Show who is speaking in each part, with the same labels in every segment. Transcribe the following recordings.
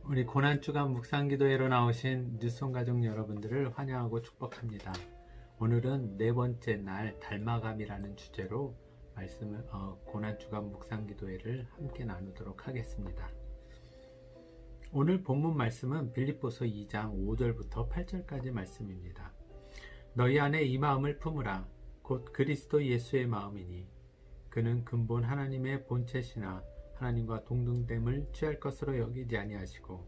Speaker 1: 우리 고난주간 묵상기도회로 나오신 뉴스온 가족 여러분들을 환영하고 축복합니다. 오늘은 네 번째 날 달마감이라는 주제로 고난주간 묵상기도회를 함께 나누도록 하겠습니다. 오늘 본문 말씀은 빌립보서 2장 5절부터 8절까지 말씀입니다. 너희 안에 이 마음을 품으라. 곧 그리스도 예수의 마음이니 그는 근본 하나님의 본체시나 하나님과 동등됨을 취할 것으로 여기지 아니하시고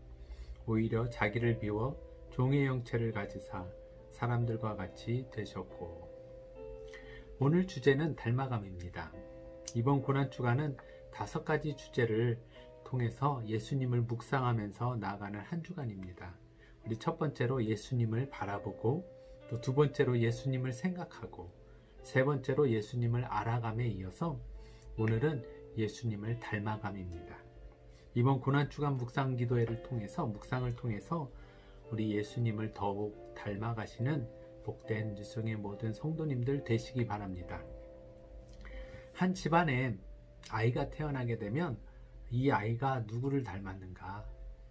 Speaker 1: 오히려 자기를 비워 종의 형체를 가지사 사람들과 같이 되셨고. 오늘 주제는 달마감입니다. 이번 고난주간은 5가지 주제를 통해서 예수님을 묵상하면서 나아가는 한 주간입니다. 우리 첫 번째로 예수님을 바라보고, 또 두 번째로 예수님을 생각하고, 세 번째로 예수님을 알아감에 이어서 오늘은 예수님을 닮아감입니다. 이번 고난주간 묵상기도회를 통해서 묵상을 통해서 우리 예수님을 더욱 닮아가시는 복된 뉴스의 모든 성도님들 되시기 바랍니다. 한 집안에 아이가 태어나게 되면 이 아이가 누구를 닮았는가?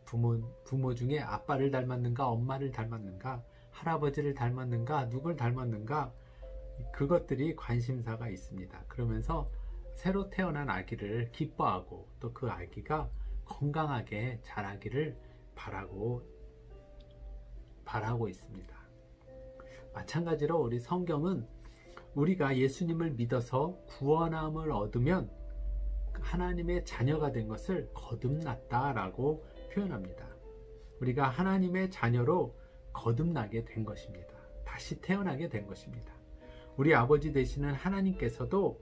Speaker 1: 부모 중에 아빠를 닮았는가? 엄마를 닮았는가? 할아버지를 닮았는가? 누굴 닮았는가? 그것들이 관심사가 있습니다. 그러면서 새로 태어난 아기를 기뻐하고 또 그 아기가 건강하게 자라기를 바라고 있습니다. 마찬가지로 우리 성경은 우리가 예수님을 믿어서 구원함을 얻으면 하나님의 자녀가 된 것을 거듭났다라고 표현합니다. 우리가 하나님의 자녀로 거듭나게 된 것입니다. 다시 태어나게 된 것입니다. 우리 아버지 되시는 하나님께서도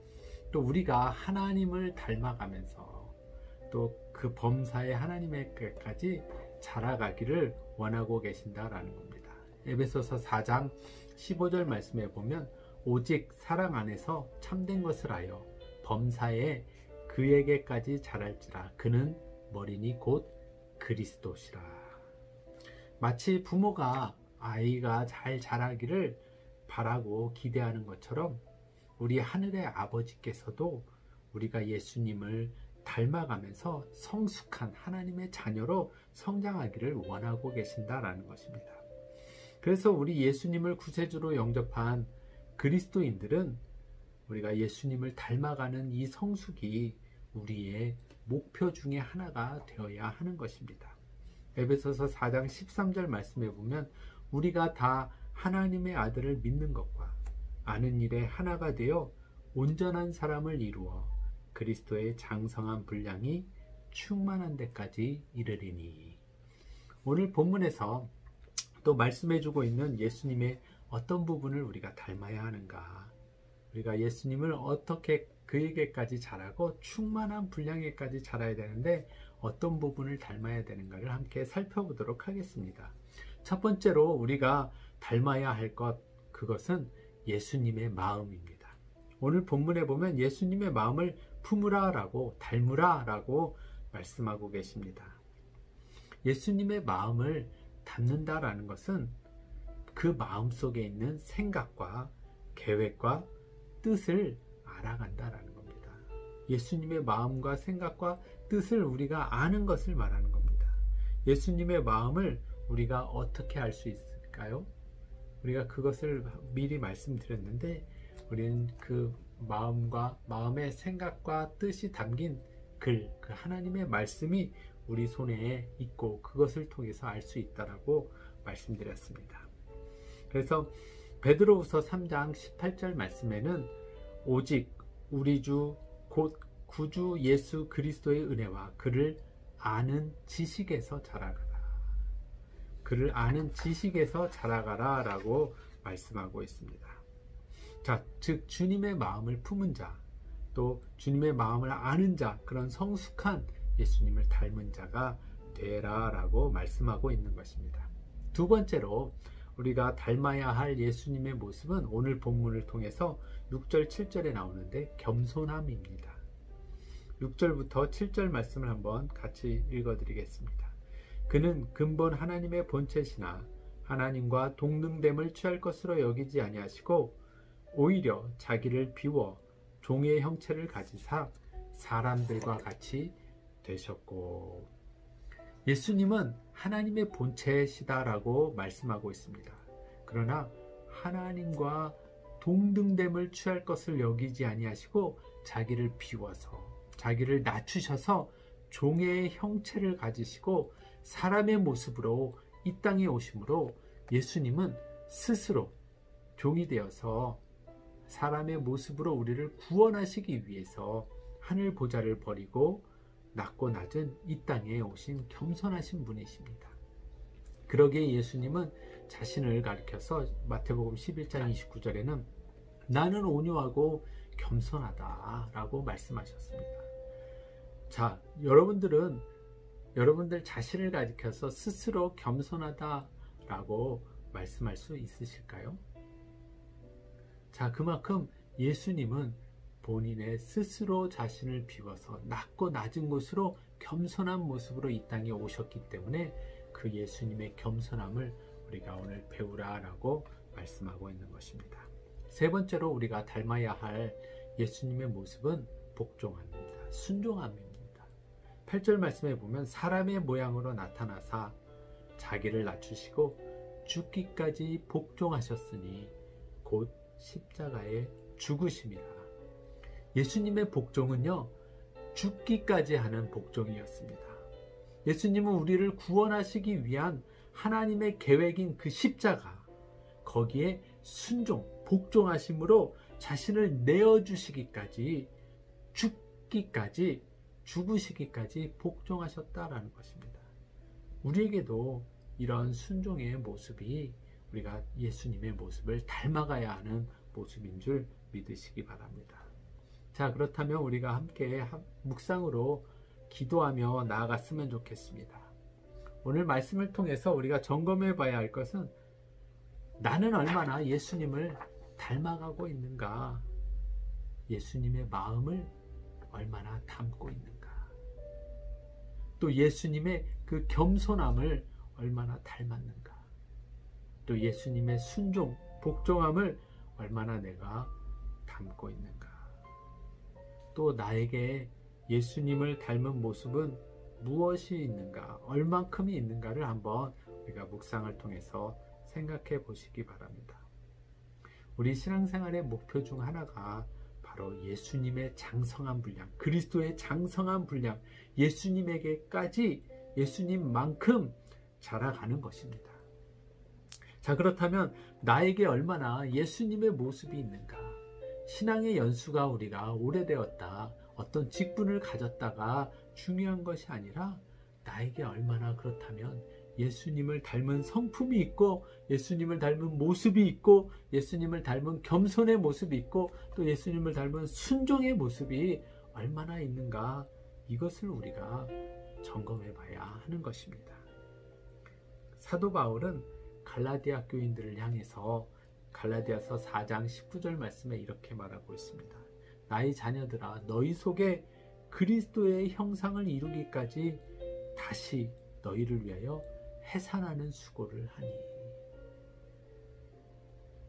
Speaker 1: 또 우리가 하나님을 닮아가면서 또 그 범사의 하나님에게까지 자라가기를 원하고 계신다라는 겁니다. 에베소서 4장 15절 말씀에 보면 오직 사랑 안에서 참된 것을 하여 범사에 그에게까지 자랄지라 그는 머리니 곧 그리스도시라. 마치 부모가 아이가 잘 자라기를 바라고 기대하는 것처럼 우리 하늘의 아버지께서도 우리가 예수님을 닮아가면서 성숙한 하나님의 자녀로 성장하기를 원하고 계신다라는 것입니다. 그래서 우리 예수님을 구세주로 영접한 그리스도인들은 우리가 예수님을 닮아가는 이 성숙이 우리의 목표 중에 하나가 되어야 하는 것입니다. 에베소서 4장 13절 말씀에 보면 우리가 다 하나님의 아들을 믿는 것과 아는 일에 하나가 되어 온전한 사람을 이루어 그리스도의 장성한 분량이 충만한 데까지 이르리니. 오늘 본문에서 또 말씀해주고 있는 예수님의 어떤 부분을 우리가 닮아야 하는가, 우리가 예수님을 어떻게 그에게까지 자라고 충만한 분량에까지 자라야 되는데 어떤 부분을 닮아야 되는가를 함께 살펴보도록 하겠습니다. 첫 번째로 우리가 닮아야 할 것, 그것은 예수님의 마음입니다. 오늘 본문에 보면 예수님의 마음을 품으라 라고, 닮으라 라고 말씀하고 계십니다. 예수님의 마음을 닮는다라는 것은 그 마음 속에 있는 생각과 계획과 뜻을 알아간다라는 겁니다. 예수님의 마음과 생각과 뜻을 우리가 아는 것을 말하는 겁니다. 예수님의 마음을 우리가 어떻게 알 수 있을까요? 우리가 그것을 미리 말씀드렸는데 우리는 그 마음의 생각과 뜻이 담긴 글, 그 하나님의 말씀이 우리 손에 있고 그것을 통해서 알 수 있다라고 말씀드렸습니다. 그래서 베드로후서 3장 18절 말씀에는 오직 우리 주 곧 구주 예수 그리스도의 은혜와 그를 아는 지식에서 자라가라. 그를 아는 지식에서 자라가라 라고 말씀하고 있습니다. 자, 즉 주님의 마음을 품은 자, 또 주님의 마음을 아는 자, 그런 성숙한 예수님을 닮은 자가 되라 라고 말씀하고 있는 것입니다. 두 번째로 우리가 닮아야 할 예수님의 모습은 오늘 본문을 통해서 6절 7절에 나오는데 겸손함입니다. 6절부터 7절 말씀을 한번 같이 읽어드리겠습니다. 그는 근본 하나님의 본체시나 하나님과 동등됨을 취할 것으로 여기지 아니하시고 오히려 자기를 비워 종의 형체를 가지사 사람들과 같이 되셨고. 예수님은 하나님의 본체시다라고 말씀하고 있습니다. 그러나 하나님과 동등됨을 취할 것을 여기지 아니하시고 자기를 비워서 자기를 낮추셔서 종의 형체를 가지시고 사람의 모습으로 이 땅에 오심으로 예수님은 스스로 종이 되어서 사람의 모습으로 우리를 구원하시기 위해서 하늘 보좌를 버리고 낮고 낮은 이 땅에 오신 겸손하신 분이십니다. 그러기에 예수님은 자신을 가리켜서 마태복음 11장 29절에는 나는 온유하고 겸손하다 라고 말씀하셨습니다. 자, 여러분들 자신을 가리켜서 스스로 겸손하다 라고 말씀할 수 있으실까요? 자, 그만큼 예수님은 본인의 스스로 자신을 비워서 낮고 낮은 곳으로 겸손한 모습으로 이 땅에 오셨기 때문에 그 예수님의 겸손함을 우리가 오늘 배우라라고 말씀하고 있는 것입니다. 세 번째로 우리가 닮아야 할 예수님의 모습은 복종함입니다. 순종함입니다. 8절 말씀에 보면 사람의 모양으로 나타나사 자기를 낮추시고 죽기까지 복종하셨으니 곧 십자가에 죽으심이라. 예수님의 복종은요, 죽기까지 하는 복종이었습니다. 예수님은 우리를 구원하시기 위한 하나님의 계획인 그 십자가, 거기에 순종, 복종하심으로 자신을 내어주시기까지, 죽기까지, 죽으시기까지 복종하셨다라는 것입니다. 우리에게도 이런 순종의 모습이 우리가 예수님의 모습을 닮아가야 하는 모습인 줄 믿으시기 바랍니다. 자, 그렇다면 우리가 함께 묵상으로 기도하며 나아갔으면 좋겠습니다. 오늘 말씀을 통해서 우리가 점검해 봐야 할 것은 나는 얼마나 예수님을 닮아가고 있는가, 예수님의 마음을 얼마나 담고 있는가, 또 예수님의 그 겸손함을 얼마나 닮았는가, 또 예수님의 순종, 복종함을 얼마나 내가 담고 있는가, 또 나에게 예수님을 닮은 모습은 무엇이 있는가, 얼만큼이 있는가를 한번 우리가 묵상을 통해서 생각해 보시기 바랍니다. 우리 신앙생활의 목표 중 하나가 바로 예수님의 장성한 분량, 그리스도의 장성한 분량, 예수님에게까지 예수님만큼 자라가는 것입니다. 자, 그렇다면 나에게 얼마나 예수님의 모습이 있는가? 신앙의 연수가 우리가 오래되었다, 어떤 직분을 가졌다가 중요한 것이 아니라 나에게 얼마나 그렇다면 예수님을 닮은 성품이 있고, 예수님을 닮은 모습이 있고, 예수님을 닮은 겸손의 모습이 있고, 또 예수님을 닮은 순종의 모습이 얼마나 있는가, 이것을 우리가 점검해 봐야 하는 것입니다. 사도 바울은 갈라디아 교인들을 향해서 갈라디아서 4장 19절 말씀에 이렇게 말하고 있습니다. 나의 자녀들아, 너희 속에 그리스도의 형상을 이루기까지 다시 너희를 위하여 해산하는 수고를 하니.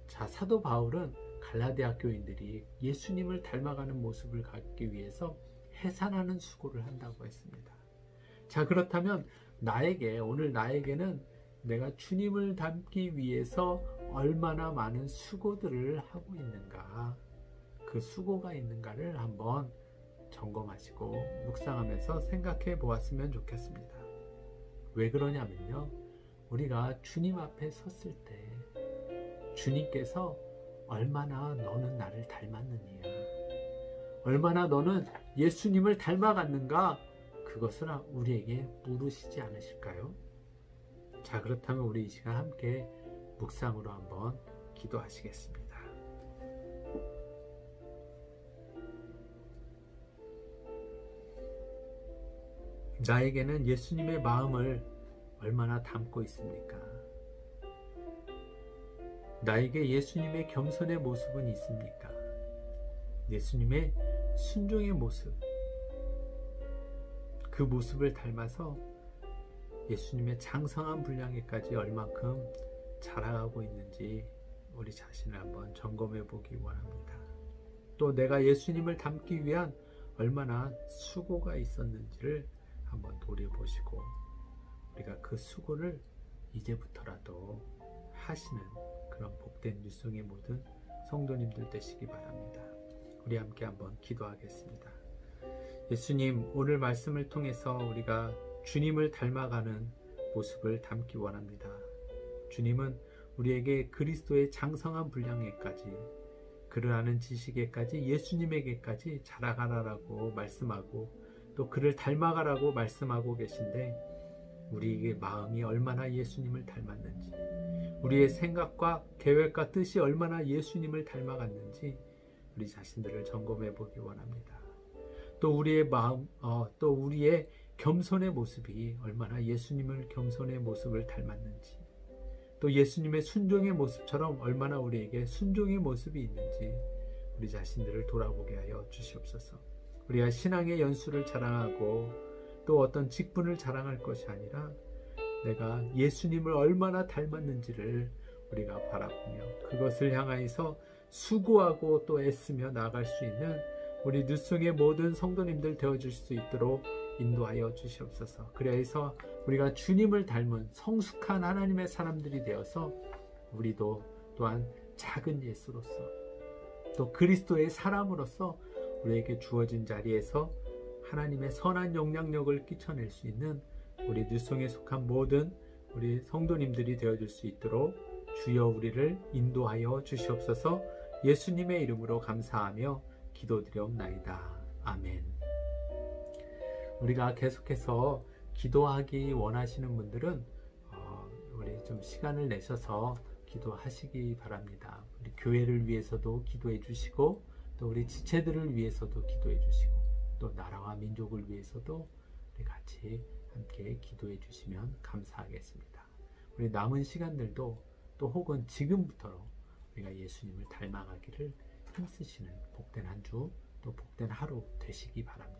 Speaker 1: 자, 사도 바울은 갈라디아 교인들이 예수님을 닮아가는 모습을 갖기 위해서 해산하는 수고를 한다고 했습니다. 자, 그렇다면 오늘 나에게는 내가 주님을 닮기 위해서 얼마나 많은 수고들을 하고 있는가, 그 수고가 있는가를 한번 점검하시고 묵상하면서 생각해 보았으면 좋겠습니다. 왜 그러냐면요, 우리가 주님 앞에 섰을 때 주님께서 얼마나 너는 나를 닮았느냐, 얼마나 너는 예수님을 닮아갔는가, 그것을 우리에게 물으시지 않으실까요? 자, 그렇다면 우리 이 시간 함께 묵상으로 한번 기도하시겠습니다. 나에게는 예수님의 마음을 얼마나 담고 있습니까? 나에게 예수님의 겸손의 모습은 있습니까? 예수님의 순종의 모습, 그 모습을 닮아서 예수님의 장성한 분량에까지 얼만큼 자라가고 있는지 우리 자신을 한번 점검해 보기 원합니다. 또 내가 예수님을 닮기 위한 얼마나 수고가 있었는지를 한번 돌아보시고 우리가 그 수고를 이제부터라도 하시는 그런 복된 뉴송의 모든 성도님들 되시기 바랍니다. 우리 함께 한번 기도하겠습니다. 예수님, 오늘 말씀을 통해서 우리가 주님을 닮아가는 모습을 담기 원합니다. 주님은 우리에게 그리스도의 장성한 분량에까지, 그를 아는 지식에까지, 예수님에게까지 자라가라라고 말씀하고 또 그를 닮아가라고 말씀하고 계신데, 우리의 마음이 얼마나 예수님을 닮았는지, 우리의 생각과 계획과 뜻이 얼마나 예수님을 닮아갔는지 우리 자신들을 점검해 보기 원합니다. 또 우리의 마음, 또 우리의 겸손의 모습이 얼마나 예수님을 겸손의 모습을 닮았는지, 또 예수님의 순종의 모습처럼 얼마나 우리에게 순종의 모습이 있는지 우리 자신들을 돌아보게 하여 주시옵소서. 우리가 신앙의 연수를 자랑하고 또 어떤 직분을 자랑할 것이 아니라 내가 예수님을 얼마나 닮았는지를 우리가 바라보며 그것을 향하여서 수고하고 또 애쓰며 나아갈 수 있는 우리 뉴송의 모든 성도님들 되어줄 수 있도록 인도하여 주시옵소서. 그래서 우리가 주님을 닮은 성숙한 하나님의 사람들이 되어서 우리도 또한 작은 예수로서 또 그리스도의 사람으로서 우리에게 주어진 자리에서 하나님의 선한 영향력을 끼쳐낼 수 있는 우리 뉴송에 속한 모든 우리 성도님들이 되어줄 수 있도록 주여 우리를 인도하여 주시옵소서. 예수님의 이름으로 감사하며 기도드리옵나이다. 아멘. 우리가 계속해서 기도하기 원하시는 분들은 우리 좀 시간을 내셔서 기도하시기 바랍니다. 우리 교회를 위해서도 기도해 주시고 또 우리 지체들을 위해서도 기도해 주시고 또 나라와 민족을 위해서도 우리 같이 함께 기도해 주시면 감사하겠습니다. 우리 남은 시간들도 또 혹은 지금부터로 우리가 예수님을 닮아가기를 힘쓰시는 복된 한 주 또 복된 하루 되시기 바랍니다.